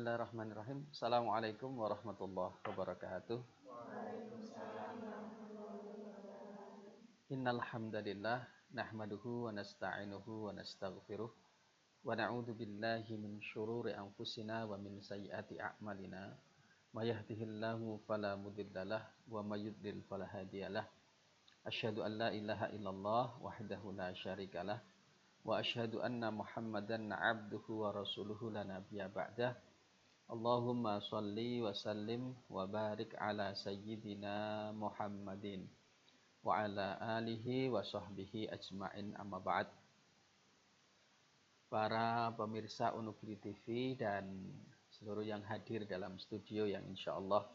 Bismillahirrahmanirrahim. Assalamualaikum warahmatullahi wabarakatuh. Innal hamdalillah nahmaduhu wa nasta'inuhu wa nastaghfiruh wa na'udzu billahi min syururi anfusina wa min sayyiati a'malina. May yahdihillahu fala mudhillalah wa may yudlil fala hadiyalah. Asyhadu an la ilaha illallah wahdahu la syarikalah wa asyhadu anna Muhammadan 'abduhu wa rasuluhu la nabiyya ba'dah. Allahumma shalli wa sallim wa barik ala sayyidina Muhammadin wa ala alihi wa sahbihi ajma'in amma ba'd. Para pemirsa Unugri TV dan seluruh yang hadir dalam studio yang insyaallah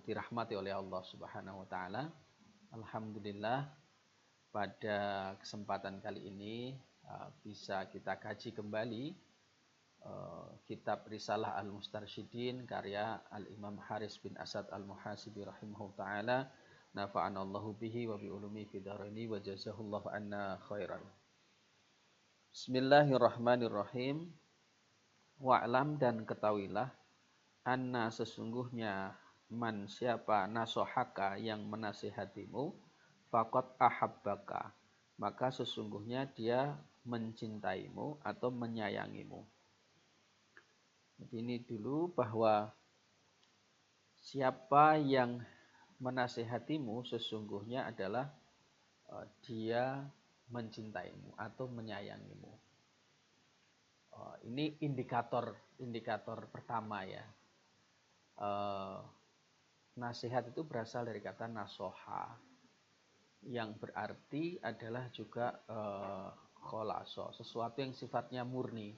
dirahmati oleh Allah Subhanahu wa taala. Alhamdulillah pada kesempatan kali ini bisa kita kaji kembali kitab Risalah Al-Mustarsyidin karya Al-Imam Haris bin Asad Al-Muhasibi rahimahullah ta'ala. Nafa'anallahu bihi wa bi ulumi fid dharaini wa jazahullahu anna khairan. Bismillahirrahmanirrahim. Wa'lam dan ketahuilah anna sesungguhnya man siapa nasohaka yang menasihatimu faqad ahabbaka maka sesungguhnya dia mencintaimu atau menyayangimu. Jadi ini dulu bahwa siapa yang menasihatimu sesungguhnya adalah dia mencintaimu atau menyayangimu. Ini indikator pertama ya. Nasihat itu berasal dari kata nasoha yang berarti adalah juga kholaso, sesuatu yang sifatnya murni.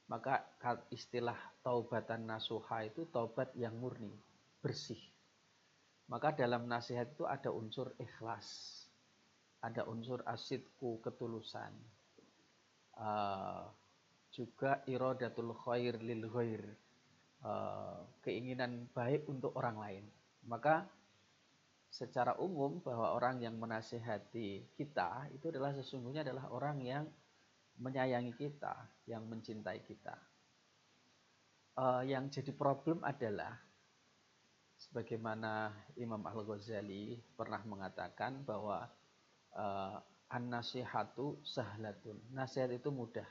Maka istilah taubatan nasuha itu taubat yang murni, bersih. Maka dalam nasihat itu ada unsur ikhlas, ada unsur asidku, ketulusan, juga iradatul khair lil ghair, keinginan baik untuk orang lain. Maka secara umum bahwa orang yang menasihati kita itu adalah sesungguhnya adalah orang yang menyayangi kita, yang mencintai kita. Yang jadi problem adalah sebagaimana Imam Al-Ghazali pernah mengatakan bahwa an-nasihatu sahlatun. Nasihat itu mudah.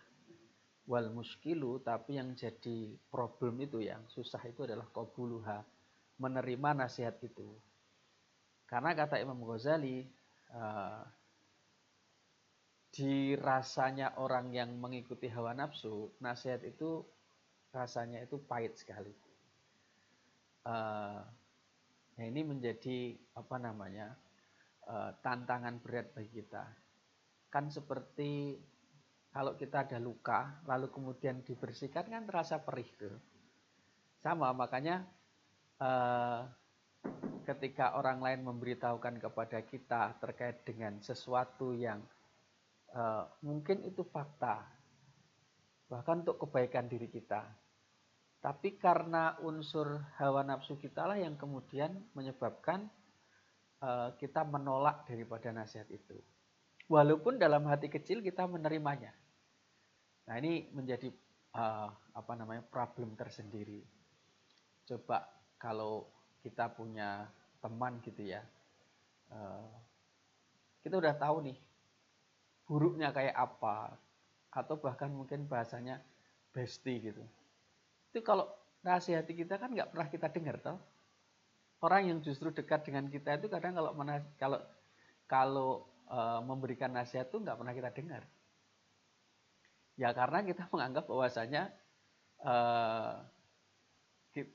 Wal muskilu, tapi yang jadi problem itu, yang susah itu adalah qabuluha, menerima nasihat itu. Karena kata Imam Ghazali, di rasanya orang yang mengikuti hawa nafsu, nasihat itu rasanya itu pahit sekali. Nah ini menjadi tantangan berat bagi kita. Kan seperti kalau kita ada luka, lalu kemudian dibersihkan kan terasa perih tuh. Sama, makanya ketika orang lain memberitahukan kepada kita terkait dengan sesuatu yang mungkin itu fakta, bahkan untuk kebaikan diri kita. Tapi karena unsur hawa nafsu kita lah yang kemudian menyebabkan kita menolak daripada nasihat itu. Walaupun dalam hati kecil kita menerimanya. Nah ini menjadi problem tersendiri. Coba kalau kita punya teman gitu ya, kita udah tahu nih buruknya kayak apa, atau bahkan mungkin bahasanya bestie gitu. Itu kalau nasihati kita kan nggak pernah kita dengar toh. Orang yang justru dekat dengan kita itu kadang kalau memberikan nasihat itu nggak pernah kita dengar. Ya karena kita menganggap bahwasanya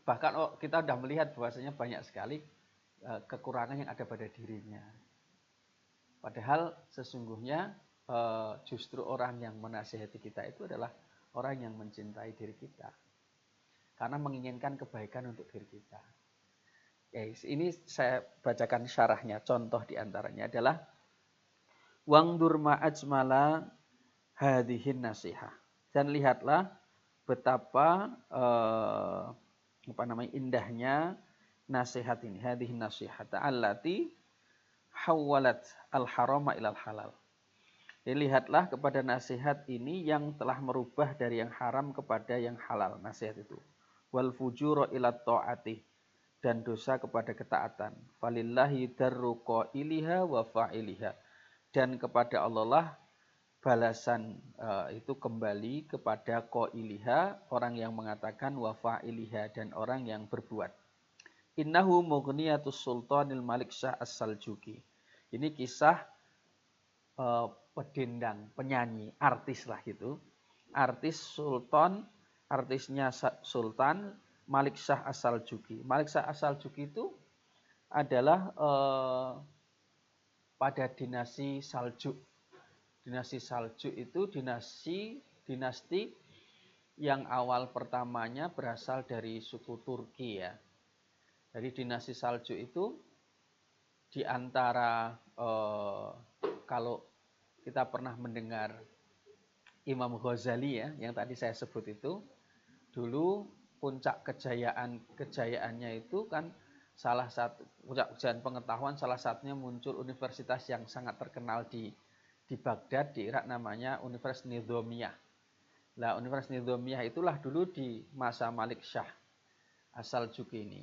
bahkan kita udah melihat bahwasanya banyak sekali kekurangan yang ada pada dirinya. Padahal sesungguhnya justru orang yang menasihati kita itu adalah orang yang mencintai diri kita. Karena menginginkan kebaikan untuk diri kita. Ini saya bacakan syarahnya. Contoh diantaranya adalah wangdur ma'ajmala hadhihin nasihah. Dan lihatlah betapa indahnya nasihat ini. Hadhihin nasihat allati hawwalat al-harama ilal halal. Jadi lihatlah kepada nasihat ini yang telah merubah dari yang haram kepada yang halal, nasihat itu. wal fujura ila ta'ati, dan dosa kepada ketaatan. Falillahi darru qailiha wa fa'iliha, dan kepada Allah lah balasan itu kembali kepada qailiha, orang yang mengatakan, wa fa'iliha, dan orang yang berbuat. Innahu mughniyatus sultanil Malik Syah As-Saljuki. Ini kisah pedendang, penyanyi, artis lah gitu. Artis Sultan, artisnya Sultan Malik Syah As-Saljuki. Malik Syah As-Saljuki itu adalah pada dinasti Saljuk. Dinasti Saljuk itu dinasti yang awal pertamanya berasal dari suku Turki ya. Jadi dinasti Saljuk itu di antara kalau kita pernah mendengar Imam Ghazali ya, yang tadi saya sebut itu, dulu puncak kejayaannya itu kan salah satu puncak kejayaan pengetahuan, salah satunya muncul universitas yang sangat terkenal di Baghdad di Irak, namanya Universitas Nizamiyah. Nah, Universitas Nizamiyah itulah dulu di masa Malik Syah As-Saljuki ini.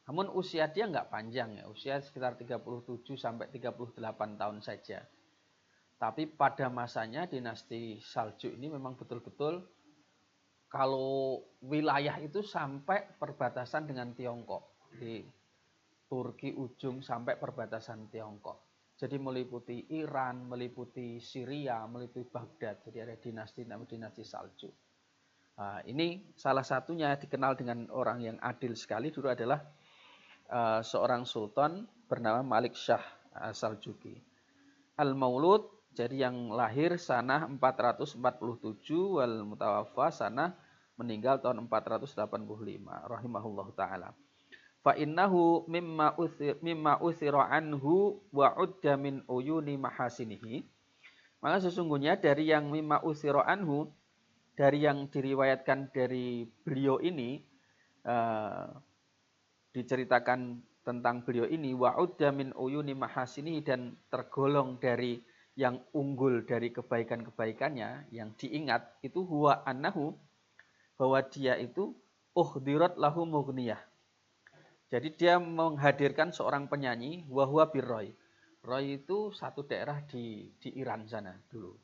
Namun usia dia nggak panjang ya, usia sekitar 37 sampai 38 tahun saja. Tapi pada masanya dinasti Saljuk ini memang betul-betul kalau wilayah itu sampai perbatasan dengan Tiongkok. Di Turki ujung sampai perbatasan Tiongkok. Jadi meliputi Iran, meliputi Syria, meliputi Baghdad. Jadi ada dinasti Saljuk. Nah, ini salah satunya dikenal dengan orang yang adil sekali dulu adalah seorang sultan bernama Malik Syah As-Saljuki. Al-Maulud, jadi yang lahir sanah 447, wal mutawaffa sanah meninggal tahun 485, rahimahullahu ta'ala. Fa innahu mimma uthira anhu wa udda min uyuni mahasinihi. Maka sesungguhnya dari yang mimma uthira anhu, dari yang diriwayatkan dari beliau ini, diceritakan tentang beliau ini, wa'udda min uyuni mahasini, dan tergolong dari yang unggul dari kebaikan-kebaikannya, yang diingat itu huwa annahu, bahwa dia itu uhdirat lahu mughniyah. Jadi dia menghadirkan seorang penyanyi, wahwa birroy. Roy itu satu daerah di Iran sana dulu.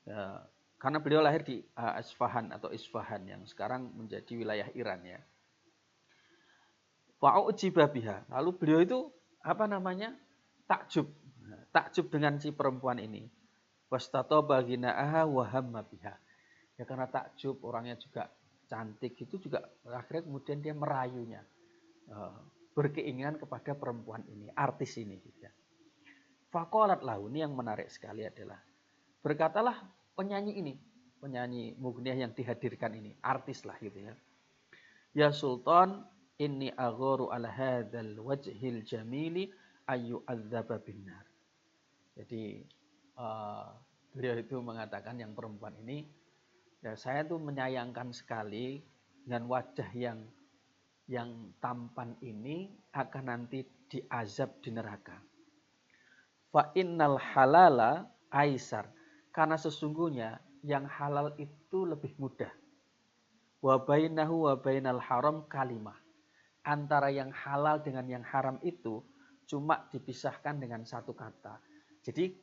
Ya, karena beliau lahir di Isfahan atau Isfahan yang sekarang menjadi wilayah Iran ya. Fa'ujiba biha. Lalu beliau itu takjub. Takjub dengan si perempuan ini. Wastataba ghina'aha wa hamma biha. Ya karena takjub, orangnya juga cantik, itu juga akhirnya kemudian dia merayunya. Berkeinginan kepada perempuan ini, artis ini gitu. Faqalat lahu, ini yang menarik sekali adalah berkatalah penyanyi ini, penyanyi mughniyah yang dihadirkan ini, artis lah gitu ya. Ya Sultan, inni agharu ala hadzal wajhil jamili ayu adzaba binnar. Jadi beliau itu mengatakan, yang perempuan ini, ya saya tuh menyayangkan sekali dengan wajah yang tampan ini akan nanti diazab di neraka. Fa innal halala aisar, karena sesungguhnya yang halal itu lebih mudah. Wa bainahu wa bainal haram kalimah, antara yang halal dengan yang haram itu cuma dipisahkan dengan satu kata. Jadi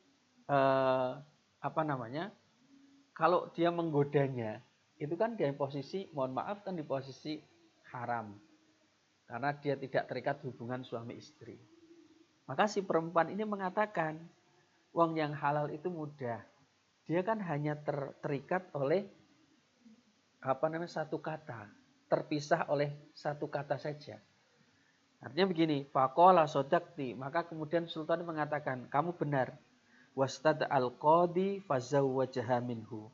kalau dia menggodanya itu kan di posisi, mohon maaf, kan di posisi haram, karena dia tidak terikat hubungan suami istri. Maka si perempuan ini mengatakan, wong yang halal itu mudah, dia kan hanya terikat oleh satu kata, terpisah oleh satu kata saja. Artinya begini, faqala sodakti, maka kemudian Sultan mengatakan, kamu benar. Wastad al-qadi fazawwajaha minhu.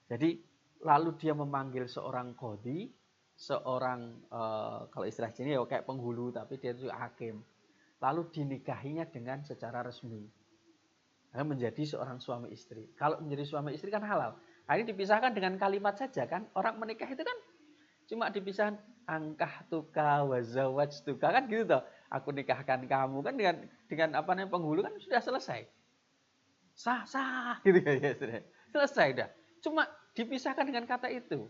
Jadi lalu dia memanggil seorang qadi, seorang kalau istilah sini ya kayak penghulu, tapi dia itu hakim. Lalu dinikahinya dengan secara resmi. Menjadi seorang suami istri. Kalau menjadi suami istri kan halal. Nah, ini dipisahkan dengan kalimat saja kan. Orang menikah itu kan cuma dipisahkan angkah tuka wazawaj tuka kan gitu toh. Aku nikahkan kamu kan dengan penghulu kan sudah selesai. Sah gitu ya sudah. Selesai dah. Cuma dipisahkan dengan kata itu.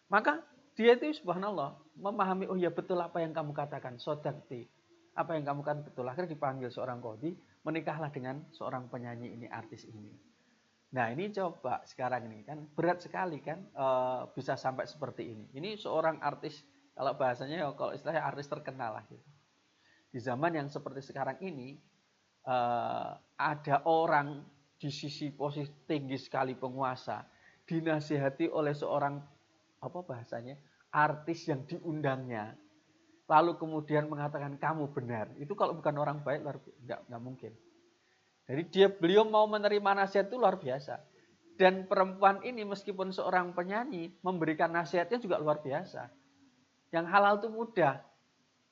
Maka dia itu subhanallah memahami, oh ya betul apa yang kamu katakan, sodakti, apa yang kamu katakan betul. Akhirnya dipanggil seorang qadhi, menikahlah dengan seorang penyanyi ini, artis ini. Nah ini coba sekarang ini kan berat sekali kan, bisa sampai seperti ini. Ini seorang artis, kalau bahasanya kalau istilahnya artis terkenal lah gitu. Di zaman yang seperti sekarang ini, ada orang di sisi posisi tinggi sekali penguasa dinasihati oleh seorang apa bahasanya artis yang diundangnya, lalu kemudian mengatakan kamu benar, itu kalau bukan orang baik nggak mungkin. Jadi beliau mau menerima nasihat itu luar biasa. Dan perempuan ini meskipun seorang penyanyi memberikan nasihatnya juga luar biasa. Yang halal itu mudah.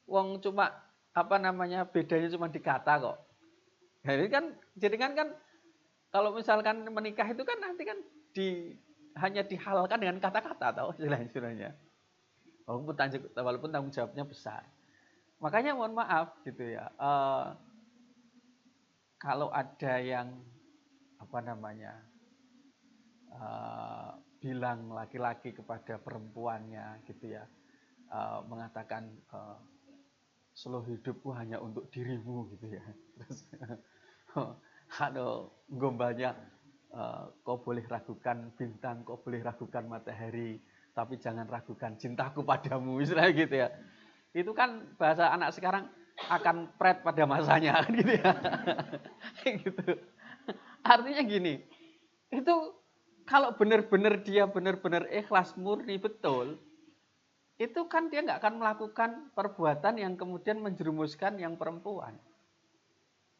Wong cuma apa namanya bedanya cuma di kata kok. Jadi kan kalau misalkan menikah itu kan nanti kan hanya dihalalkan dengan kata-kata atau istilahnya. Walaupun tanggung jawabnya besar. Makanya mohon maaf gitu ya. Kalau ada yang apa namanya bilang laki-laki kepada perempuannya gitu ya, mengatakan seluruh hidupku hanya untuk dirimu gitu ya. Terus gombalnya kau boleh ragukan bintang, kau boleh ragukan matahari, tapi jangan ragukan cintaku padamu, istilahnya gitu ya. Itu kan bahasa anak sekarang akan pret pada masanya gitu ya. Gitu. Artinya gini, itu kalau benar-benar dia benar-benar ikhlas murni betul, itu kan dia nggak akan melakukan perbuatan yang kemudian menjerumuskan yang perempuan.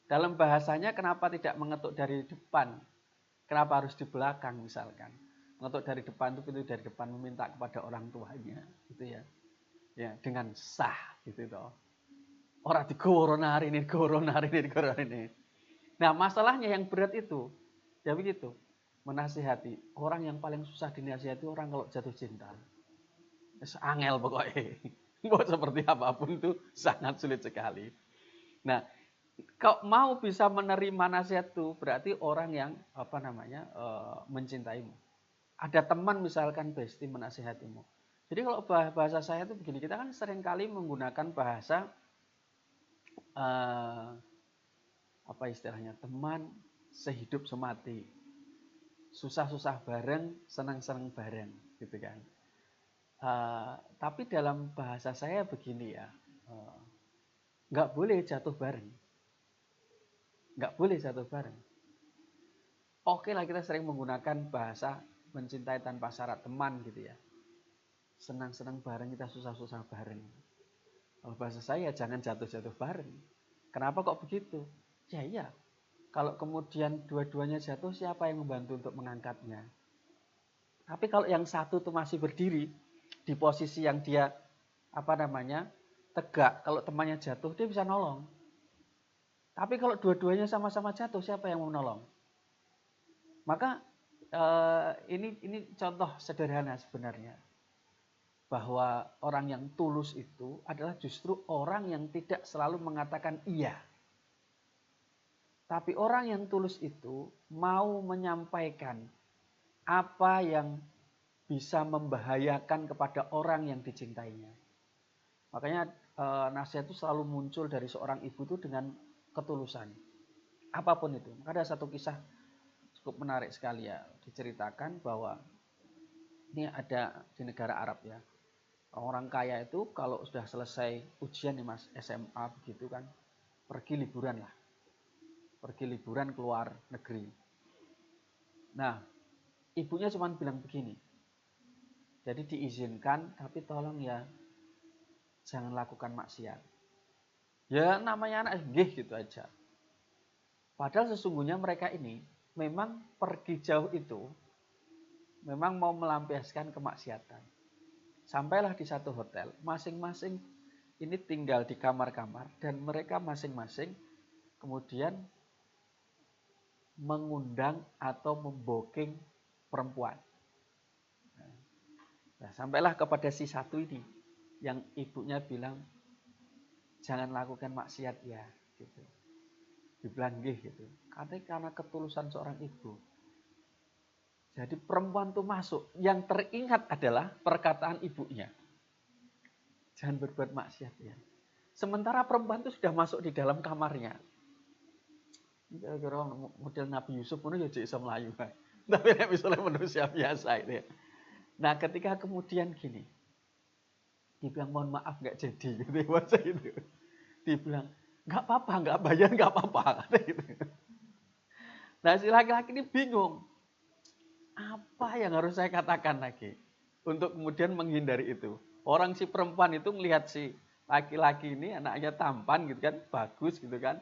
Dalam bahasanya kenapa tidak mengetuk dari depan? Kenapa harus di belakang misalkan? Mengetuk dari depan itu pintu dari depan meminta kepada orang tuanya, gitu ya. Ya, dengan sah gitu toh. Orang digoro hari ini. Nah, masalahnya yang berat itu, ya begitu. Menasihati. Orang yang paling susah dinasihati orang kalau jatuh cinta. Angel pokoknya. Mau seperti apapun itu sangat sulit sekali. Nah, kalau mau bisa menerima nasihat itu berarti orang yang apa namanya mencintaimu. Ada teman misalkan bestie menasihatimu. Jadi kalau bahasa saya itu begini, kita kan seringkali menggunakan bahasa apa istilahnya, teman sehidup semati, susah-susah bareng, senang-senang bareng, gitu kan. Tapi dalam bahasa saya begini ya, nggak boleh jatuh bareng. Nggak boleh jatuh bareng. Oke lah kita sering menggunakan bahasa mencintai tanpa syarat teman gitu ya. Senang-senang bareng, kita susah-susah bareng. Kalau bahasa saya jangan jatuh-jatuh bareng. Kenapa kok begitu? Ya iya, kalau kemudian dua-duanya jatuh siapa yang membantu untuk mengangkatnya? Tapi kalau yang satu tuh masih berdiri di posisi yang dia apa namanya tegak, kalau temannya jatuh dia bisa nolong. Tapi kalau dua-duanya sama-sama jatuh, siapa yang mau menolong? Maka ini contoh sederhana sebenarnya, bahwa orang yang tulus itu adalah justru orang yang tidak selalu mengatakan iya. Tapi orang yang tulus itu mau menyampaikan apa yang bisa membahayakan kepada orang yang dicintainya. Makanya nasihat itu selalu muncul dari seorang ibu itu dengan ketulusan. Apapun itu. Ada satu kisah cukup menarik sekali ya, diceritakan bahwa ini ada di negara Arab ya. Orang kaya itu kalau sudah selesai ujian nih Mas, SMA begitu kan, pergi liburan lah. Pergi liburan keluar negeri. Nah, ibunya cuma bilang begini. Jadi diizinkan, tapi tolong ya jangan lakukan maksiat. Ya namanya anak gitu aja. Padahal sesungguhnya mereka ini memang pergi jauh itu memang mau melampiaskan kemaksiatan. Sampailah di satu hotel, masing-masing ini tinggal di kamar-kamar dan mereka masing-masing kemudian mengundang atau memboking perempuan. Nah, sampailah kepada si satu ini yang ibunya bilang jangan lakukan maksiat ya, gitu. Dibilang gitu. Karena ketulusan seorang ibu. Jadi perempuan itu masuk, yang teringat adalah perkataan ibunya. Jangan berbuat maksiat ya. Sementara perempuan itu sudah masuk di dalam kamarnya. Kira-kira model Nabi Yusuf itu ya bisa melayu. Tapi misalnya manusia biasa itu ya. Nah ketika kemudian gini, dibilang mohon maaf nggak jadi gitu ya, itu. Dibilang nggak apa-apa, nggak bayar nggak apa-apa. Gitu. Nah si laki-laki ini bingung. Apa yang harus saya katakan lagi untuk kemudian menghindari itu? Orang si perempuan itu melihat si laki-laki ini anaknya tampan gitu kan, bagus gitu kan.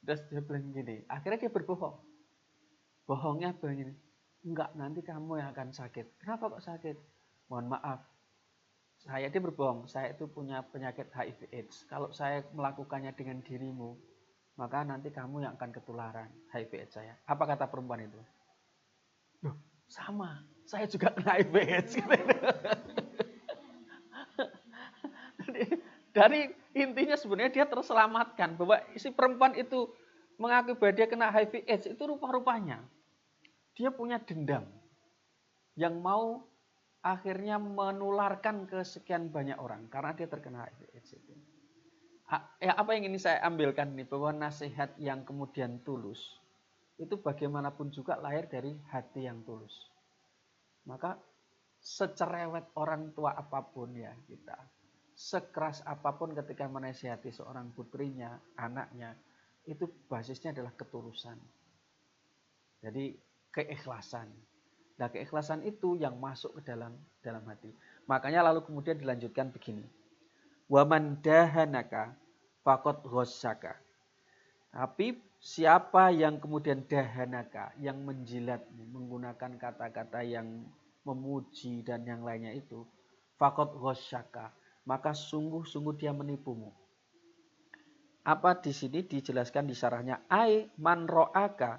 Terus dia bilang gini, akhirnya dia berbohong. Bohongnya begini, enggak nanti kamu yang akan sakit. Kenapa kok sakit? Mohon maaf, dia berbohong, saya itu punya penyakit HIV AIDS. Kalau saya melakukannya dengan dirimu, maka nanti kamu yang akan ketularan HIV AIDS saya. Apa kata perempuan itu? Loh, sama, saya juga kena HIV AIDS. Dari intinya sebenarnya dia terselamatkan bahwa si perempuan itu mengaku bahwa dia kena HIV AIDS itu rupa-rupanya dia punya dendam yang mau akhirnya menularkan ke sekian banyak orang karena dia terkena HIV AIDS itu. Apa yang ini saya ambilkan nih bahwa nasihat yang kemudian tulus itu bagaimanapun juga lahir dari hati yang tulus. Maka secerewet orang tua apapun ya kita, sekeras apapun ketika menasihati seorang putrinya, anaknya, itu basisnya adalah ketulusan. Jadi keikhlasan. Nah keikhlasan itu yang masuk ke dalam hati. Makanya lalu kemudian dilanjutkan begini. Waman dahanaka faqad ghasyaka. Tapi siapa yang kemudian dahanaka, yang menjilatmu, menggunakan kata-kata yang memuji dan yang lainnya itu, faqad ghasyaka, maka sungguh-sungguh dia menipumu. Apa di sini dijelaskan di syarahnya? Ai man ro'aka,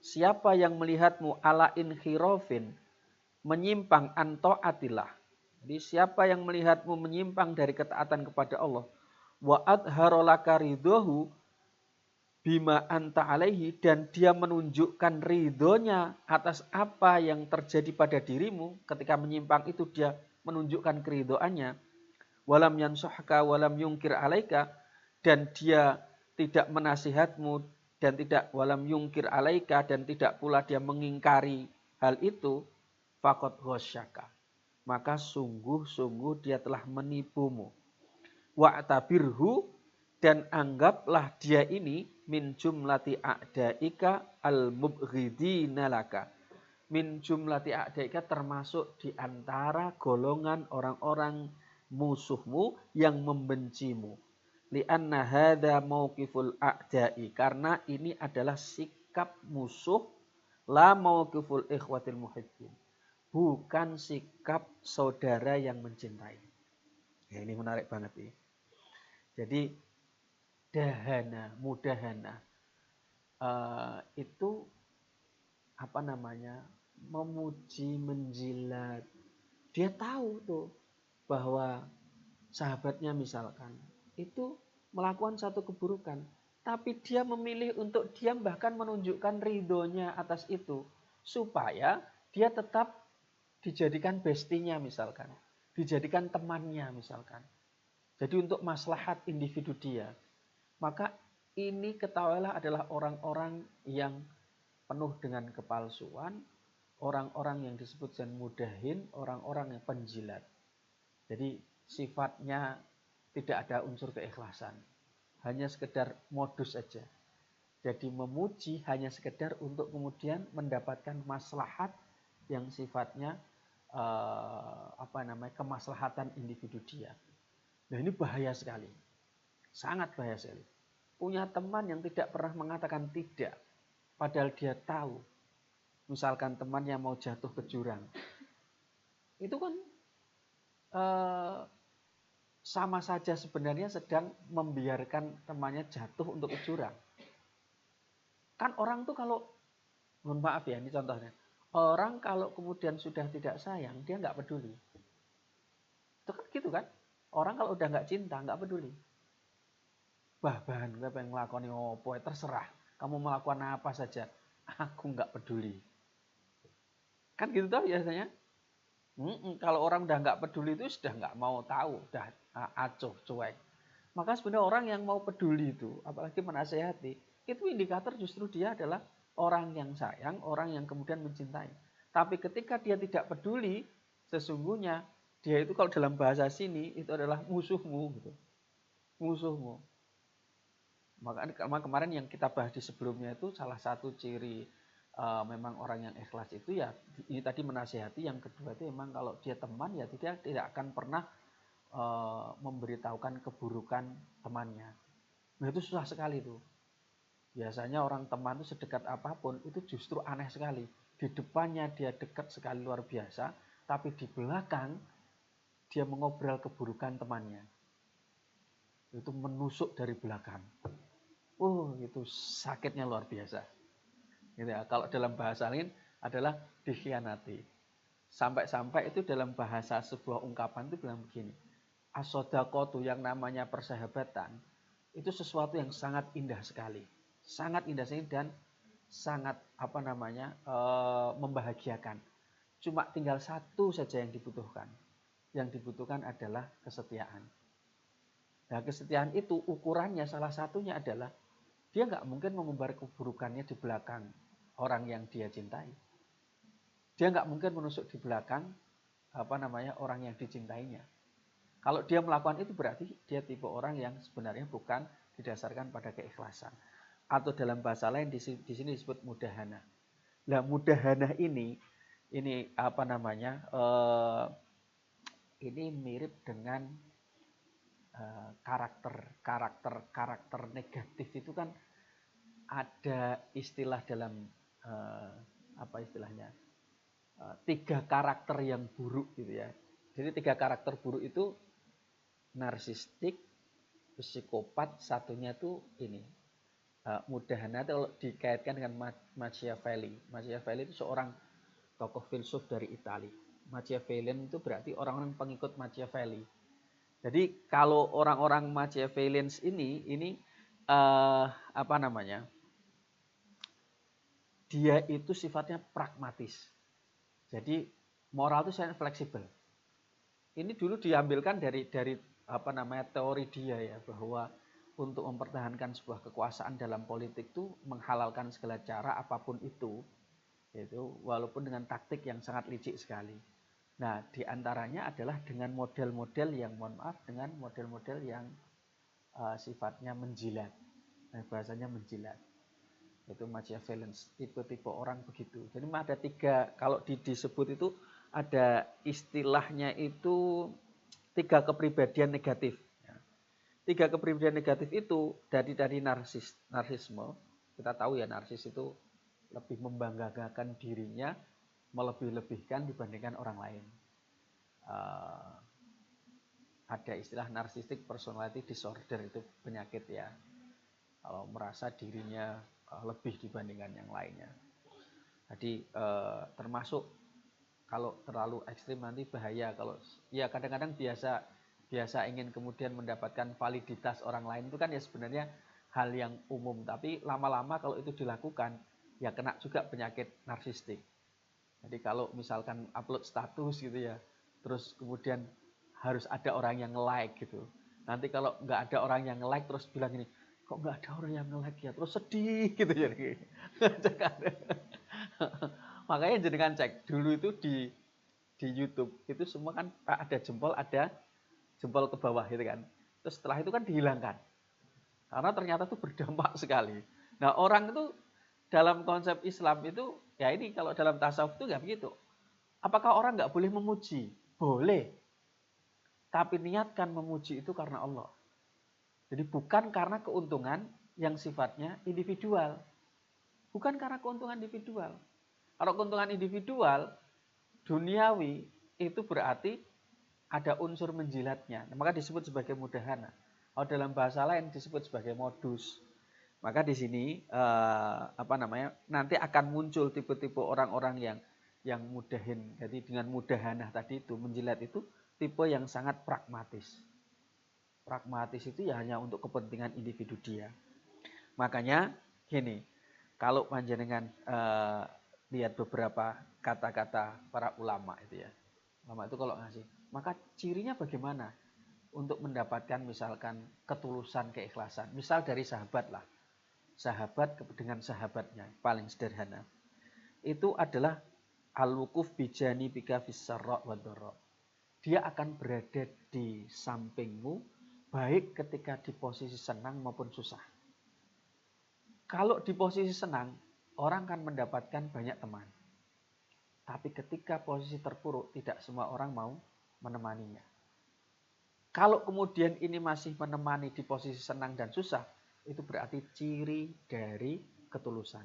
siapa yang melihatmu ala inkhirofin, menyimpang anta'atillah. Jadi siapa yang melihatmu menyimpang dari ketaatan kepada Allah, wa adharolaka ridhohu bima anta alaihi, dan dia menunjukkan ridhonya atas apa yang terjadi pada dirimu ketika menyimpang itu, dia menunjukkan keridhoannya. Walam yansuhka walam yungkir alaika, dan dia tidak menasihatmu dan tidak walam yungkir alaika, dan tidak pula dia mengingkari hal itu, faqad ghasyaka, maka sungguh-sungguh dia telah menipumu. Wa'tabirhu, dan anggaplah dia ini min jumlati a'daika al-mubghidina laka. Min jumlati a'daika termasuk di antara golongan orang-orang musuhmu yang membencimu. Li'anna hadha mauqiful a'dai, karena ini adalah sikap musuh, la mauqiful ikhwatil muhibbin, bukan sikap saudara yang mencintai. Ya, ini menarik banget ya. Jadi dahana, mudahana itu apa namanya, memuji, menjilat. Dia tahu tuh bahwa sahabatnya misalkan itu melakukan satu keburukan, tapi dia memilih untuk diam, bahkan menunjukkan ridhonya atas itu supaya dia tetap dijadikan bestinya misalkan, dijadikan temannya misalkan. Jadi untuk maslahat individu dia. Maka ini ketahuilah adalah orang-orang yang penuh dengan kepalsuan, orang-orang yang disebut dengan mudahin, orang-orang yang penjilat. Jadi sifatnya tidak ada unsur keikhlasan, hanya sekedar modus saja. Jadi memuji hanya sekedar untuk kemudian mendapatkan maslahat yang sifatnya kemaslahatan individu dia. Nah ini bahaya sekali, sangat bahaya sekali. Punya teman yang tidak pernah mengatakan tidak, padahal dia tahu, misalkan temannya mau jatuh ke jurang, itu kan sama saja sebenarnya sedang membiarkan temannya jatuh untuk ke jurang. Kan orang tuh kalau, mohon maaf ya ini contohnya, orang kalau kemudian sudah tidak sayang, dia nggak peduli. Itu kan gitu kan, orang kalau udah nggak cinta, nggak peduli. Bahan gue pengen ngelakoni apa, terserah kamu melakukan apa saja, aku nggak peduli. Kan gitu toh biasanya. Kalau orang udah nggak peduli itu sudah nggak mau tahu, udah acuh, cuek. Maka sebenarnya orang yang mau peduli itu, apalagi menasehati, itu indikator justru dia adalah orang yang sayang, orang yang kemudian mencintai. Tapi ketika dia tidak peduli, sesungguhnya dia itu kalau dalam bahasa sini itu adalah musuhmu gitu. Musuhmu. Maka kemarin yang kita bahas di sebelumnya itu salah satu ciri memang orang yang ikhlas itu ya ini tadi menasihati, yang kedua itu memang kalau dia teman ya dia tidak akan pernah memberitahukan keburukan temannya. Nah itu susah sekali tuh. Biasanya orang teman itu sedekat apapun itu justru aneh sekali. Di depannya dia dekat sekali luar biasa, tapi di belakang dia mengobrol keburukan temannya. Itu menusuk dari belakang. Itu sakitnya luar biasa. Gitu ya. Kalau dalam bahasa lain adalah dikhianati. Sampai-sampai itu dalam bahasa sebuah ungkapan itu bilang begini. As-sodaqatu yang namanya persahabatan itu sesuatu yang sangat indah sekali. Sangat indah sekali dan sangat membahagiakan. Cuma tinggal satu saja yang dibutuhkan. Yang dibutuhkan adalah kesetiaan. Nah, kesetiaan itu ukurannya salah satunya adalah dia nggak mungkin mengumbar keburukannya di belakang orang yang dia cintai. Dia nggak mungkin menusuk di belakang orang yang dicintainya. Kalau dia melakukan itu berarti dia tipe orang yang sebenarnya bukan didasarkan pada keikhlasan. Atau dalam bahasa lain di sini disebut mudahana. Nah, mudahana ini ini mirip dengan karakter negatif itu kan ada istilah dalam istilahnya 3 karakter yang buruk gitu ya. Jadi 3 karakter buruk itu narsistik, psikopat, satunya itu ini mudahana. Kalau dikaitkan dengan Machiavelli. Machiavelli itu seorang tokoh filsuf dari Italia. Machiavellian itu berarti orang-orang pengikut Machiavelli. Jadi kalau orang-orang Machiavellians ini dia itu sifatnya pragmatis. Jadi moral itu sangat fleksibel. Ini dulu diambilkan dari teori dia ya, bahwa untuk mempertahankan sebuah kekuasaan dalam politik itu menghalalkan segala cara apapun itu walaupun dengan taktik yang sangat licik sekali. Nah, diantaranya adalah dengan model-model yang dengan model-model yang sifatnya menjilat. Nah, bahasanya menjilat. Itu Machiavellians, tipe-tipe orang begitu. Jadi ada 3, kalau disebut itu ada istilahnya itu 3 kepribadian negatif. 3 kepribadian negatif itu dari narsisme. Kita tahu ya, narsis itu lebih membanggakan dirinya, melebih-lebihkan dibandingkan orang lain. Ada istilah narcissistic personality disorder, itu penyakit ya. Kalau merasa dirinya lebih dibandingkan yang lainnya. Jadi termasuk kalau terlalu ekstrim nanti bahaya. Kalau ya kadang-kadang biasa ingin kemudian mendapatkan validitas orang lain itu kan ya sebenarnya hal yang umum. Tapi lama-lama kalau itu dilakukan ya kena juga penyakit narsistik. Jadi kalau misalkan upload status gitu ya, terus kemudian harus ada orang yang like gitu. Nanti kalau nggak ada orang yang like terus bilang ini, kok nggak ada orang yang like ya, terus sedih gitu jadi. Makanya jenengan cek dulu itu di YouTube itu semua kan ada jempol ke bawah gitu kan. Terus setelah itu kan dihilangkan. Karena ternyata itu berdampak sekali. Nah, orang itu dalam konsep Islam itu ya ini kalau dalam tasawuf itu nggak begitu. Apakah orang nggak boleh memuji? Boleh. Tapi niatkan memuji itu karena Allah. Jadi bukan karena keuntungan yang sifatnya individual. Bukan karena keuntungan individual. Kalau keuntungan individual, duniawi, itu berarti ada unsur menjilatnya. Maka disebut sebagai mudahana. Kalau dalam bahasa lain disebut sebagai modus. Maka di sini nanti akan muncul tipe-tipe orang-orang yang mudahin. Jadi dengan mudahana tadi itu menjilat itu tipe yang sangat pragmatis. Pragmatis itu ya hanya untuk kepentingan individu dia. Makanya gini, kalau panjenengan lihat beberapa kata-kata para ulama itu ya. Ulama itu kalau ngasih, maka cirinya bagaimana untuk mendapatkan misalkan ketulusan, keikhlasan. Misal dari sahabat lah. Sahabat dengan sahabatnya, paling sederhana. Itu adalah al-wukuf bijani bika fis-sarra wa dharra. Dia akan berada di sampingmu baik ketika di posisi senang maupun susah. Kalau di posisi senang, orang akan mendapatkan banyak teman. Tapi ketika posisi terpuruk, tidak semua orang mau menemaninya. Kalau kemudian ini masih menemani di posisi senang dan susah, itu berarti ciri dari ketulusan.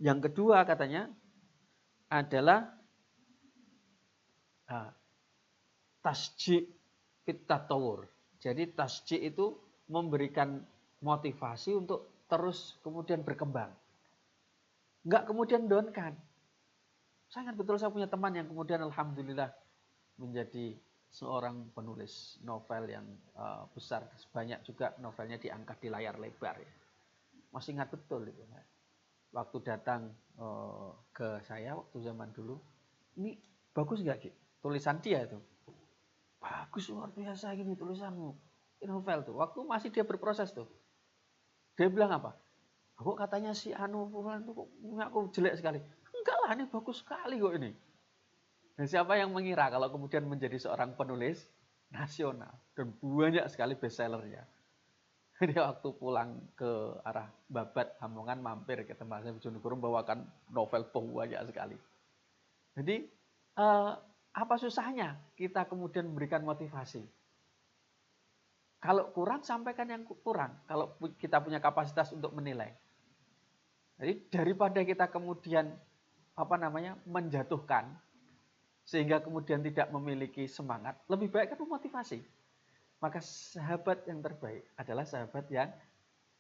Yang kedua katanya adalah tasji' fit tatawur. Jadi tasji' itu memberikan motivasi untuk terus kemudian berkembang. Enggak kemudian down kan. Saya ingat betul saya punya teman yang kemudian alhamdulillah menjadi seorang penulis novel yang besar. Banyak juga novelnya diangkat di layar lebar. Ya. Masih ingat betul itu. Waktu datang ke saya waktu zaman dulu, ini bagus nggak Ki? Tulisan dia itu. Bagus, luar biasa gini tulisanmu. Ini novel tuh. Waktu masih dia berproses tuh. Dia bilang apa? Kok katanya si Anu Fulan tuh kok punya aku jelek sekali. Enggak lah, ini bagus sekali kok ini. Dan siapa yang mengira kalau kemudian menjadi seorang penulis nasional dan banyak sekali bestsellernya. Dia waktu pulang ke arah Babat, Hamongan mampir ke tempatnya Bojonegoro membawakan novel banyak sekali. Jadi apa susahnya kita kemudian memberikan motivasi? Kalau kurang sampaikan yang kurang. Kalau kita punya kapasitas untuk menilai. Jadi daripada kita kemudian menjatuhkan sehingga kemudian tidak memiliki semangat, lebih baik kan memotivasi. Maka sahabat yang terbaik adalah sahabat yang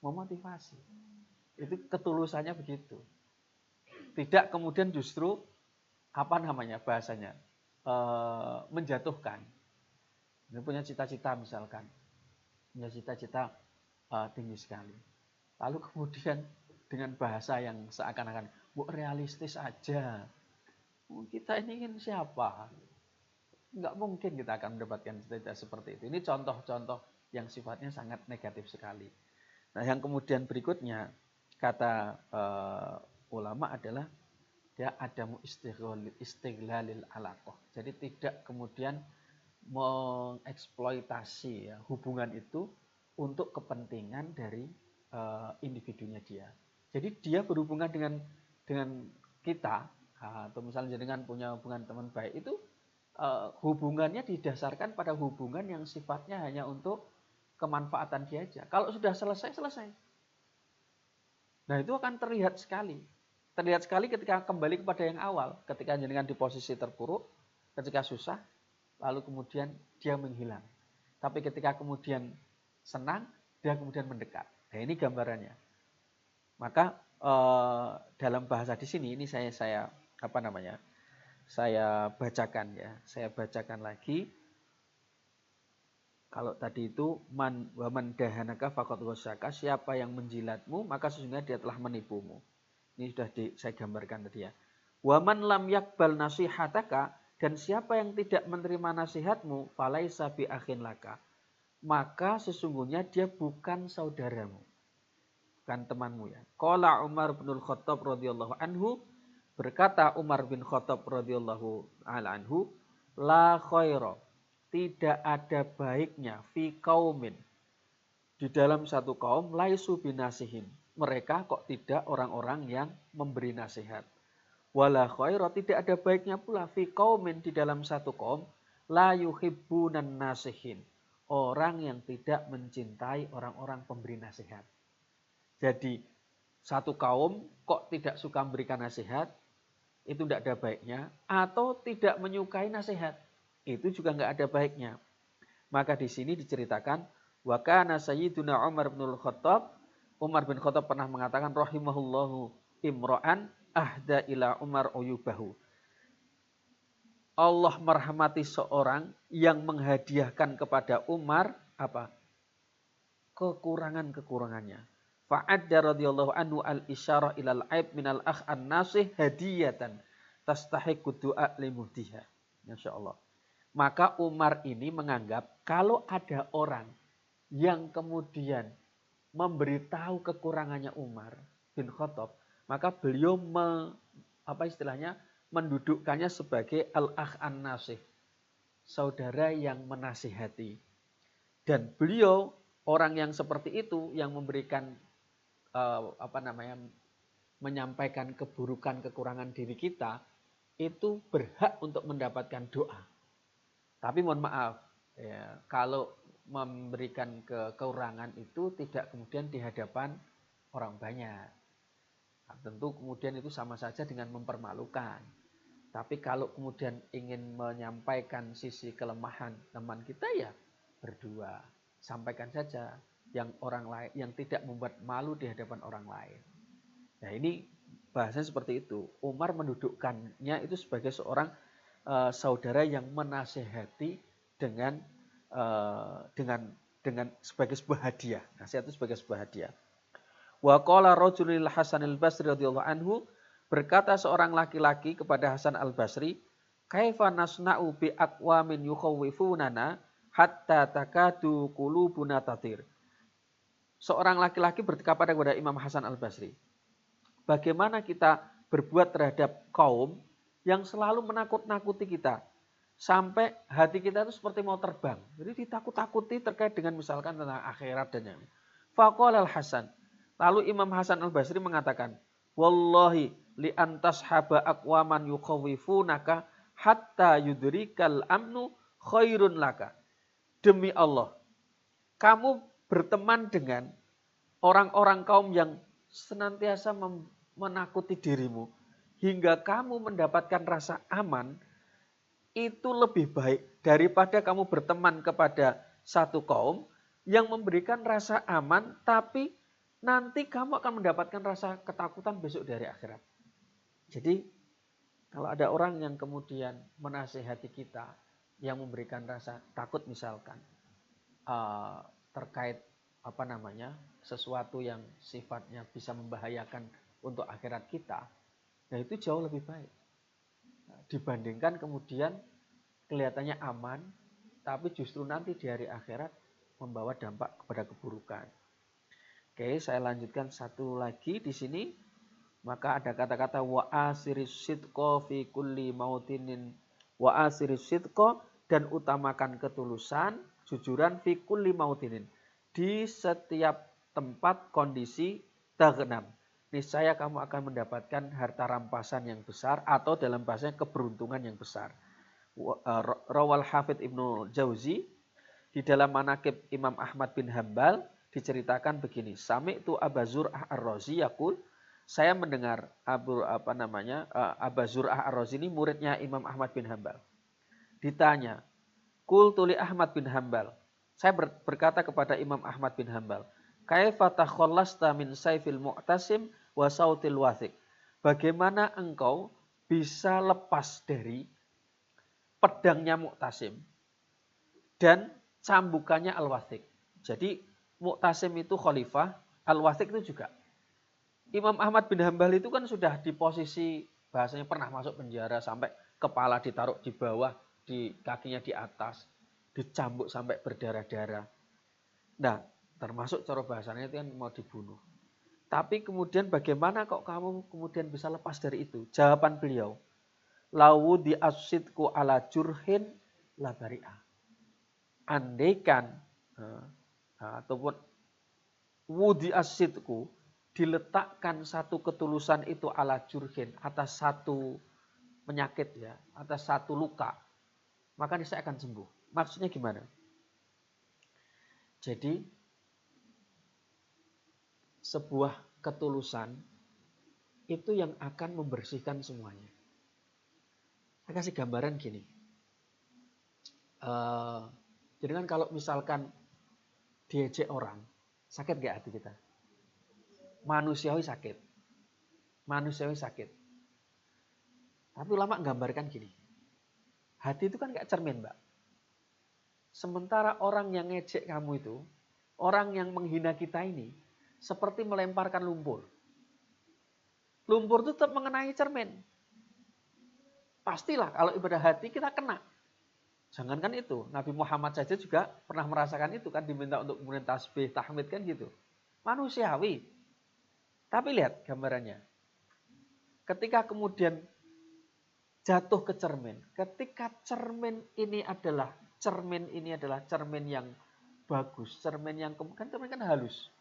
memotivasi. Itu ketulusannya begitu. Tidak kemudian justru bahasanya menjatuhkan. Dia punya cita-cita misalkan, punya cita-cita tinggi sekali. Lalu kemudian dengan bahasa yang seakan-akan realistis aja. Kita ini kan siapa? Enggak mungkin kita akan mendapatkan cita-cita seperti itu. Ini contoh-contoh yang sifatnya sangat negatif sekali. Nah, yang kemudian berikutnya kata ulama adalah dia adamu istighlalil alaqah. Jadi tidak kemudian mengeksploitasi ya, hubungan itu untuk kepentingan dari individunya dia. Jadi dia berhubungan dengan kita atau misalnya dengan punya hubungan teman baik itu hubungannya didasarkan pada hubungan yang sifatnya hanya untuk kemanfaatan dia aja. Kalau sudah selesai. Nah, itu akan terlihat sekali. Terlihat sekali ketika kembali kepada yang awal, ketika jenengan di posisi terpuruk, ketika susah, lalu kemudian dia menghilang. Tapi ketika kemudian senang, dia kemudian mendekat. Nah, ini gambarannya. Maka dalam bahasa di sini ini saya bacakan ya. Saya bacakan lagi. Kalau tadi itu waman dahanaka faqad wasyaka, siapa yang menjilatmu maka sesungguhnya dia telah menipumu. Ini sudah saya gambarkan tadi ya. Waman lam yakbal nasihataka, dan siapa yang tidak menerima nasihatmu falaisa bi akhin laka, maka sesungguhnya dia bukan saudaramu, bukan temanmu ya. Qala Umar bin Khattab radhiyallahu anhu, berkata Umar bin Khattab radhiyallahu anhu, la khaira, tidak ada baiknya fi qaumin, di dalam satu kaum, laisu binasihin, mereka kok tidak orang-orang yang memberi nasihat. Wala khaira, tidak ada baiknya pula fi qaumin, di dalam satu kaum, la yuhibbunan nasihin, orang yang tidak mencintai orang-orang pemberi nasihat. Jadi satu kaum kok tidak suka memberikan nasihat, itu tidak ada baiknya. Atau tidak menyukai nasihat, itu juga nggak ada baiknya. Maka di sini diceritakan, wa kana sayyiduna Umar bin Khattab, Umar bin Khattab pernah mengatakan rahimahullahu imra'an ahda ila Umar uyubahu. Allah merahmati seorang yang menghadiahkan kepada Umar apa? Kekurangan-kekurangannya. Fa'adda radhiyallahu anhu al-isyarah ilal aib minal akh an-nasih hadiyatan. tastahiqqu du'a limuhdiha. Masyaallah. Maka Umar ini menganggap kalau ada orang yang kemudian memberitahu kekurangannya Umar bin Khattab, maka beliau mendudukkannya sebagai al-akh an-nasih, saudara yang menasihati. Dan beliau orang yang seperti itu yang memberikan menyampaikan keburukan kekurangan diri kita itu berhak untuk mendapatkan doa. Tapi mohon maaf, ya, kalau memberikan kekurangan itu tidak kemudian di hadapan orang banyak. Nah, tentu kemudian itu sama saja dengan mempermalukan. Tapi kalau kemudian ingin menyampaikan sisi kelemahan teman kita, ya berdua. Sampaikan saja yang orang lain, yang tidak membuat malu di hadapan orang lain. Nah ini bahasanya seperti itu. Umar mendudukkannya itu sebagai seorang saudara yang menasehati dengan sebagai sebuah hadiah. Nasihat itu sebagai sebuah hadiah. Wa qala rajulil Hasan al-Basri radhiyallahu anhu, berkata seorang laki-laki kepada Hasan al-Basri, kaifa nasna'u bi aqwamin yukhawwifunana hatta takadu qulubuna tatir. Seorang laki-laki berkata kepada Imam Hasan al-Basri, bagaimana kita berbuat terhadap kaum yang selalu menakut-nakuti kita sampai hati kita itu seperti mau terbang. Jadi ditakut-takuti terkait dengan misalkan tentang akhirat dan yang lain. Faqala al-Hasan. Lalu Imam Hasan al-Basri mengatakan, wallahi li antas haba aqwaman yukhawifunaka hatta yudrikal amnu khairun laka. Demi Allah, kamu berteman dengan orang-orang kaum yang senantiasa menakuti dirimu hingga kamu mendapatkan rasa aman, itu lebih baik daripada kamu berteman kepada satu kaum yang memberikan rasa aman, tapi nanti kamu akan mendapatkan rasa ketakutan besok dari akhirat. Jadi kalau ada orang yang kemudian menasihati kita, yang memberikan rasa takut misalkan terkait sesuatu yang sifatnya bisa membahayakan untuk akhirat kita, nah itu jauh lebih baik dibandingkan kemudian kelihatannya aman, tapi justru nanti di hari akhirat membawa dampak kepada keburukan. Oke, saya lanjutkan satu lagi di sini. Maka ada kata-kata wa asiris sidqa fi kulli mautinin, wa asiris sidqa, dan utamakan ketulusan, jujuran fi kulli mautinin, di setiap tempat kondisi taghnam. Niscaya kamu akan mendapatkan harta rampasan yang besar, atau dalam bahasanya keberuntungan yang besar. Rawal Hafidh Ibnu Jauzi di dalam Manaqib Imam Ahmad bin Hambal diceritakan begini, sami'tu Aba Zur'ah Ar-Razi yaqul, saya mendengar Aba Zur'ah Ar-Razi ini muridnya Imam Ahmad bin Hambal. Ditanya, qultu li Ahmad bin Hambal, saya berkata kepada Imam Ahmad bin Hambal, kaifa takhallasta min saifil mu'tasim wa sautil wathiq. Bagaimana engkau bisa lepas dari pedangnya Mu'tasim dan cambukannya Al-Wathiq. Jadi Mu'tasim itu khalifah, Al-Wathiq itu juga. Imam Ahmad bin Hambal itu kan sudah di posisi bahasanya pernah masuk penjara sampai kepala ditaruh di bawah, di kakinya di atas, dicambuk sampai berdarah-darah. Nah, termasuk cara bahasanya itu kan mau dibunuh. Tapi kemudian bagaimana kok kamu kemudian bisa lepas dari itu? Jawaban beliau, lawu di asidku ala jurhin labari'ah. Andaikan ataupun wudi asidku, diletakkan satu ketulusan itu ala jurhin, atas satu penyakit ya, atas satu luka, maka saya akan sembuh. Maksudnya gimana? Jadi sebuah ketulusan itu yang akan membersihkan semuanya. Saya kasih gambaran gini. Jadi kan kalau misalkan diejek orang, sakit gak hati kita? Manusiawi sakit. Tapi ulama gambarkan gini. Hati itu kan kayak cermin, Mbak. Sementara orang yang ngejek kamu itu, orang yang menghina kita ini, seperti melemparkan lumpur. Lumpur itu tetap mengenai cermin. Pastilah kalau ibadah hati kita kena. Jangankan itu, Nabi Muhammad saja juga pernah merasakan itu kan, diminta untuk kemudian tasbih, tahmid kan gitu. Manusiawi. Tapi lihat gambarannya. Ketika kemudian jatuh ke cermin, ketika cermin ini adalah cermin yang bagus, cermin yang kan halus.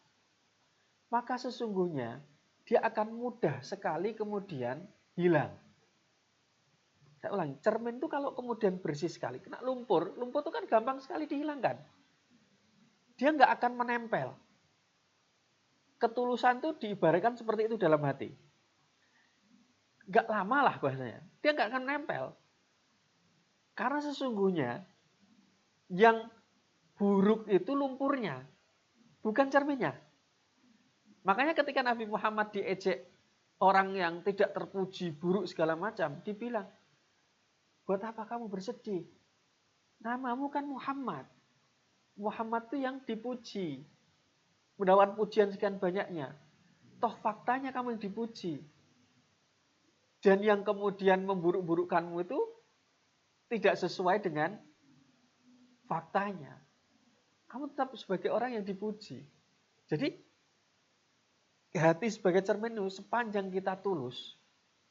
Maka sesungguhnya dia akan mudah sekali kemudian hilang. Saya ulangi, cermin itu kalau kemudian bersih sekali, kena lumpur itu kan gampang sekali dihilangkan. Dia nggak akan menempel. Ketulusan itu diibaratkan seperti itu dalam hati. Nggak lama lah bahasanya, dia nggak akan nempel. Karena sesungguhnya yang buruk itu lumpurnya, bukan cerminnya. Makanya ketika Nabi Muhammad diejek orang yang tidak terpuji, buruk segala macam, dibilang, buat apa kamu bersedih? Namamu kan Muhammad. Muhammad itu yang dipuji. Mendapat pujian sekian banyaknya. Toh faktanya kamu yang dipuji. Dan yang kemudian memburuk-burukkanmu itu tidak sesuai dengan faktanya. Kamu tetap sebagai orang yang dipuji. Jadi hati sebagai cermin itu sepanjang kita tulus,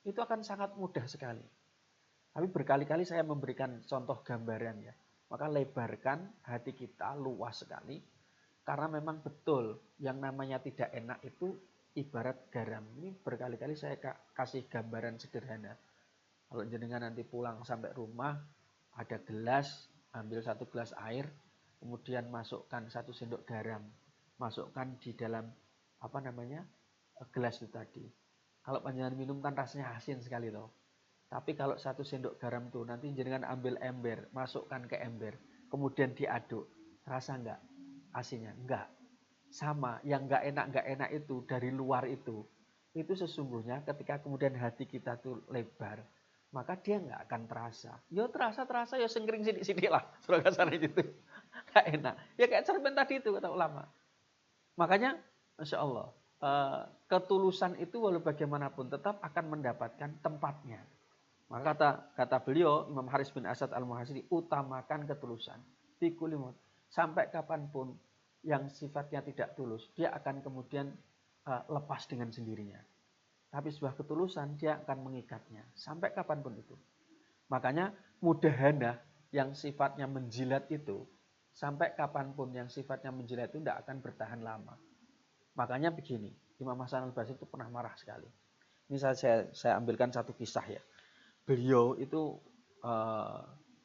itu akan sangat mudah sekali. Tapi berkali-kali saya memberikan contoh gambaran ya. Maka lebarkan hati kita luas sekali. Karena memang betul yang namanya tidak enak itu ibarat garam. Ini berkali-kali saya kasih gambaran sederhana. Kalau jenengan nanti pulang sampai rumah, ada gelas, ambil 1 gelas air, kemudian masukkan 1 sendok garam. Masukkan di dalam gelas itu tadi. Kalau panjenengan minum kan rasanya asin sekali toh. Tapi kalau 1 sendok garam tuh nanti jenengan ambil ember, masukkan ke ember, kemudian diaduk, rasa enggak asinnya? Enggak. Sama, yang enggak enak itu dari luar itu sesungguhnya ketika kemudian hati kita tuh lebar, maka dia enggak akan terasa. Ya terasa ya sengkring sidik-sidik lah, surga sana itu. Enggak enak. Ya kayak cermin tadi itu kata ulama. Makanya Masya Allah, ketulusan itu walau bagaimanapun tetap akan mendapatkan tempatnya. Maka kata beliau, Imam Haris bin Asad al-Muhasiri, utamakan ketulusan. Fikulimut. Sampai kapanpun yang sifatnya tidak tulus, dia akan kemudian lepas dengan sendirinya. Tapi sebuah ketulusan, dia akan mengikatnya. Sampai kapanpun itu. Makanya mudahana yang sifatnya menjilat itu, sampai kapanpun yang sifatnya menjilat itu tidak akan bertahan lama. Makanya begini, Imam Hasan al-Basri itu pernah marah sekali. Ini saya ambilkan satu kisah ya. Beliau itu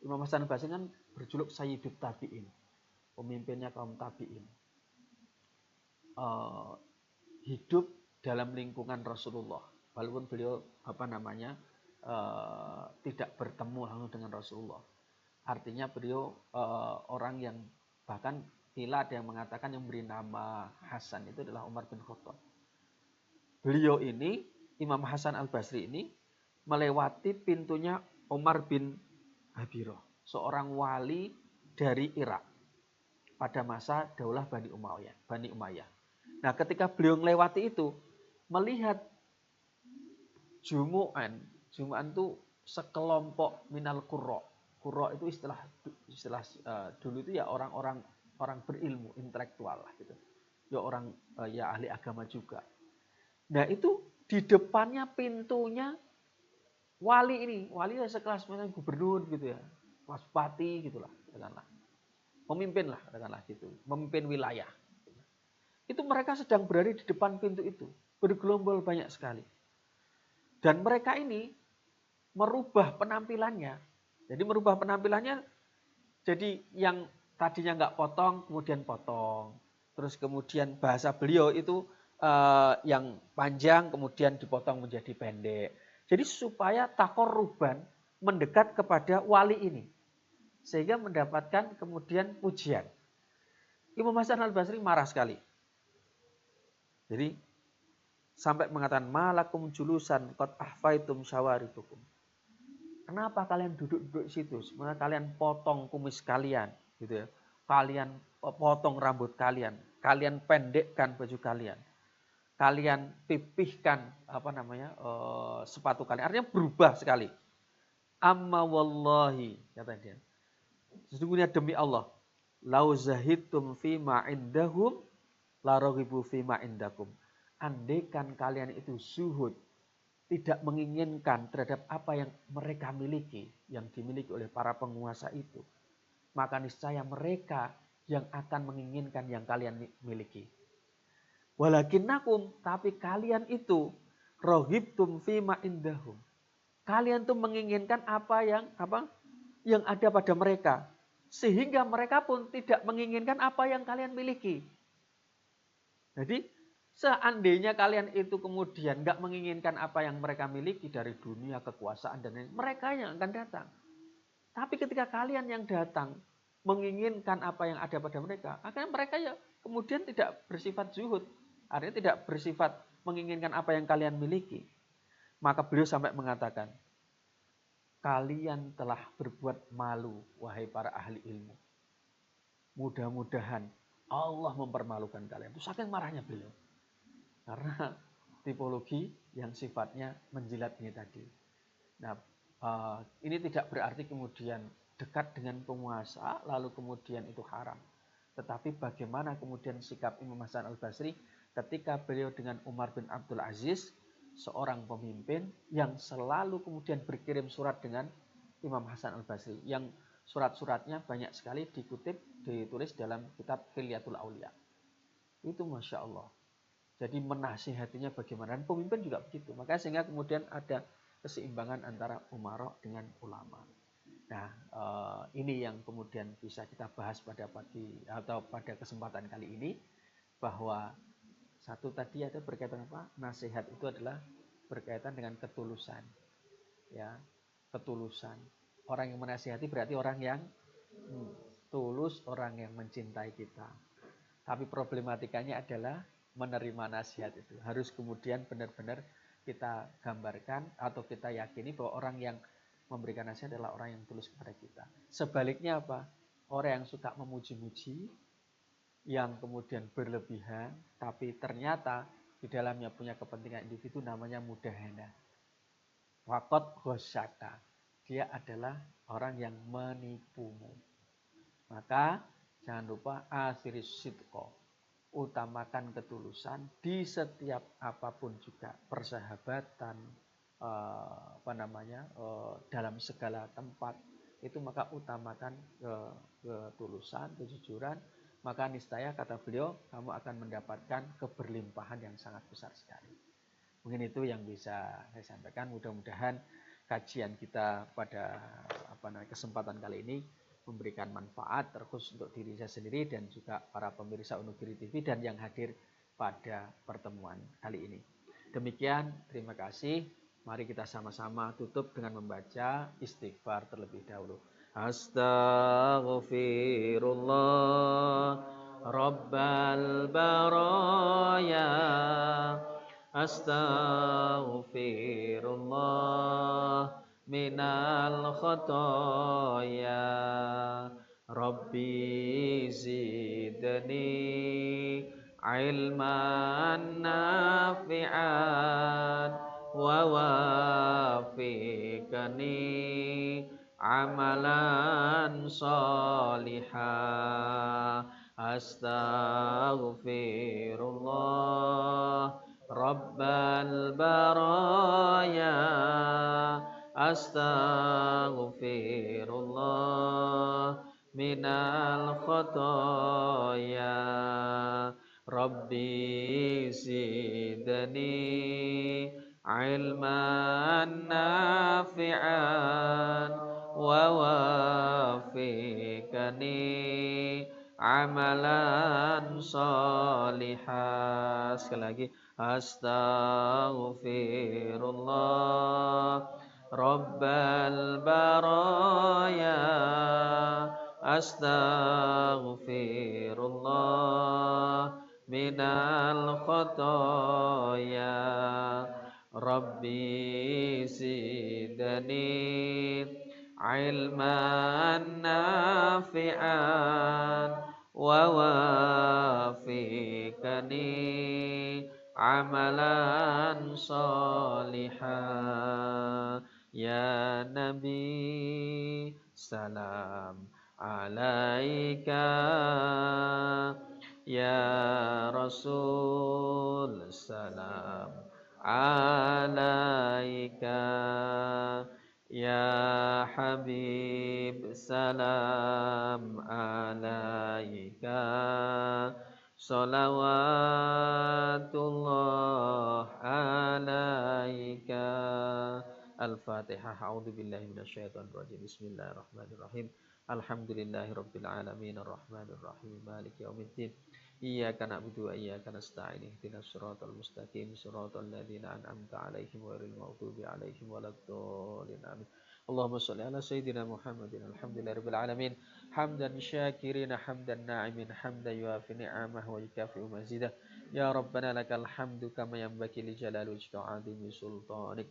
Imam Hasan al-Basri kan berjuluk Sayyidut Tabi'in, pemimpinnya kaum Tabi'in. Hidup dalam lingkungan Rasulullah, walaupun beliau tidak bertemu langsung dengan Rasulullah. Artinya beliau orang yang bahkan bila ada yang mengatakan yang beri nama Hasan itu adalah Umar bin Khattab. Beliau ini, Imam Hasan al-Basri ini, melewati pintunya Umar bin Habirah, seorang wali dari Irak pada masa Daulah Bani Umayyah. Nah, ketika beliau melewati itu, melihat Jumu'an itu sekelompok minal qurra. Qurra itu istilah dulu itu ya orang berilmu, intelektual lah gitu. Ya orang ya ahli agama juga. Nah, itu di depannya pintunya wali sekelas misalnya gubernur gitu ya, kelas bupati gitulah, katakanlah. Pemimpin lah, katakanlah gitu, memimpin wilayah. Itu mereka sedang berada di depan pintu itu, bergelombol banyak sekali. Dan mereka ini merubah penampilannya. Jadi yang tadinya nggak potong, kemudian potong. Terus kemudian bahasa beliau itu yang panjang, kemudian dipotong menjadi pendek. Jadi supaya takoruban mendekat kepada wali ini. Sehingga mendapatkan kemudian pujian. Imam Hasan al-Basri marah sekali. Jadi sampai mengatakan malakum julusan qad ahfaitum syawaribukum. Kenapa kalian duduk-duduk di situ? Sebenarnya kalian potong kumis kalian, gitu ya. Kalian potong rambut kalian, kalian pendekkan baju kalian. Kalian pipihkan sepatu kalian. Artinya berubah sekali. Amma wallahi, kata dia. Sesungguhnya demi Allah, lau zahidtum fima indahum la raghibu fima indakum. Andaikan kalian itu zuhud, tidak menginginkan terhadap apa yang mereka miliki, yang dimiliki oleh para penguasa itu, maka niscaya mereka yang akan menginginkan yang kalian miliki. Walakinnakum, tapi kalian itu rohibtum fima indahum. Kalian tuh menginginkan apa yang ada pada mereka, sehingga mereka pun tidak menginginkan apa yang kalian miliki. Jadi seandainya kalian itu kemudian nggak menginginkan apa yang mereka miliki dari dunia, kekuasaan dan lain, mereka yang akan datang. Tapi ketika kalian yang datang menginginkan apa yang ada pada mereka, akhirnya mereka ya kemudian tidak bersifat zuhud, artinya tidak bersifat menginginkan apa yang kalian miliki. Maka beliau sampai mengatakan, kalian telah berbuat malu, wahai para ahli ilmu. Mudah-mudahan Allah mempermalukan kalian. Itu saking marahnya beliau. Karena tipologi yang sifatnya menjilat ini tadi. Nah, ini tidak berarti kemudian dekat dengan penguasa, lalu kemudian itu haram. Tetapi bagaimana kemudian sikap Imam Hasan al-Basri ketika beliau dengan Umar bin Abdul Aziz, seorang pemimpin yang selalu kemudian berkirim surat dengan Imam Hasan al-Basri, yang surat-suratnya banyak sekali ditulis dalam kitab Hilyatul Aulia. Itu Masya Allah. Jadi menasihatinya bagaimana, dan pemimpin juga begitu. Maka sehingga kemudian ada keseimbangan antara umarok dengan ulama. Nah, ini yang kemudian bisa kita bahas pada pagi atau pada kesempatan kali ini, bahwa satu tadi ada berkaitan apa? Nasihat itu adalah berkaitan dengan ketulusan. Ya, ketulusan. Orang yang menasihati berarti orang yang tulus, orang yang mencintai kita. Tapi problematikanya adalah menerima nasihat itu. Harus kemudian benar-benar kita gambarkan atau kita yakini bahwa orang yang memberikan nasihat adalah orang yang tulus kepada kita. Sebaliknya apa? Orang yang suka memuji-muji, yang kemudian berlebihan, tapi ternyata di dalamnya punya kepentingan individu, namanya mudahana. Waqad ghasyaka. Dia adalah orang yang menipumu. Maka jangan lupa asiris sidqo, utamakan ketulusan di setiap apapun juga, persahabatan, dalam segala tempat itu, maka utamakan ketulusan, kejujuran, maka niscaya kata beliau kamu akan mendapatkan keberlimpahan yang sangat besar sekali. Mungkin itu yang bisa saya sampaikan. Mudah-mudahan kajian kita pada kesempatan kali ini memberikan manfaat terkhusus untuk diri saya sendiri dan juga para pemirsa Wonogiri TV dan yang hadir pada pertemuan kali ini. Demikian, terima kasih. Mari kita sama-sama tutup dengan membaca istighfar terlebih dahulu. Astaghfirullah Rabbal baraya, astaghfirullah minal khotoya, Rabbi zidni ilman nafi'an wa wafiqni amalan salihah. Astaghfirullah Rabbal baraya, astaghfirullah minal khotoya, Rabbi zidni ilman nafi'an wa wafiqni amalan salihah. Sekali lagi, astaghfirullah Rabbal baraya, astaghfirullah minal khotoya, Rabbi zidni ilman nafi'an wa wafiqni amalan salihah. Ya Nabi salam alaika, ya Rasul salam alaika, ya Habib salam alaika, salawatullah alaika. Al-Fatihah. A'udzu billahi minasyaitonir rajim. Bismillahirrahmanirrahim. Alhamdulillahi rabbil alamin arrahmanir rahim maliki yaumiddin. Iyyaka na'budu wa iyyaka nasta'in. Ihdinas siratal mustaqim, siratal ladzina an'amta 'alaihim ghairil maghdubi 'alaihim waladdallin. Amin. Allahumma shalli ala sayyidina Muhammadin. Alhamdulillahi rabbil alamin. Hamdan syakirina hamdan na'imin hamdan yuafi ni'amahu wa yukafi'u mazidah. Ya Rabbana lakal hamdu kama yanbaghi li jalali wajhika wa 'azimi sultanik.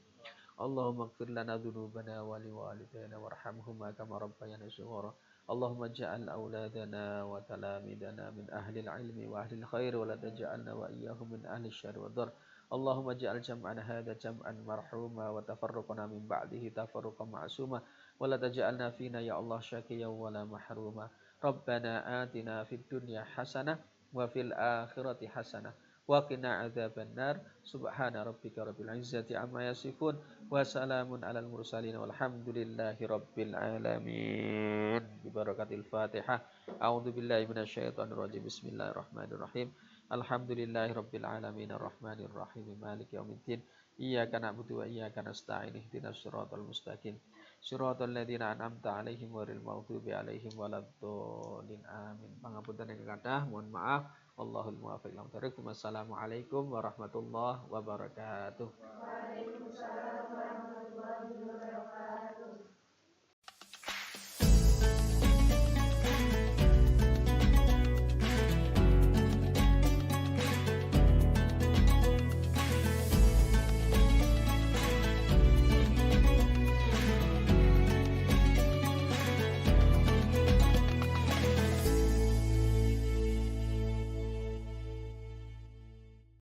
Allahumma ighfir lana dhunubana wa liwalidayna warhamhuma kama rabbayana shighara. Allahumma ja'al auladana wa talamidana min ahli al-ilmi wa ahli al-khair wa la taj'alna wa iyyahum min ahli asy-syarri wa dhar. Allahumma ja'al jam'ana hadha jam'an marhuma wa tafarruqana min ba'dihi tafarruqan ma'suma wa la taj'alna fina ya Allah syaqiyyan wa la mahruma. Rabbana atina fid dunya hasanah wa fil akhirati hasanah wa qina adzabannar. Subhana rabbika rabbil izzati amma yasifun wa salamun alal mursalin walhamdulillahi rabbil alamin. Bi barakatil Fatihah. A'udzu billahi minasyaitonir rajim. Bismillahirrahmanirrahim. Alhamdulillahi rabbil alamin arrahmanir rahim maliki yaumiddin. Iyyaka na'budu wa iyyaka nasta'in. Ihdinas siratal mustaqim. Siratal ladzina an'amta 'alaihim ghairil maghdubi 'alaihim waladdallin. Amin. Pangapunten ingkang kathah, mohon maaf. Wallahul muwaffiq ila aqwamit thoriq. Wassalamualaikum warahmatullahi wabarakatuh.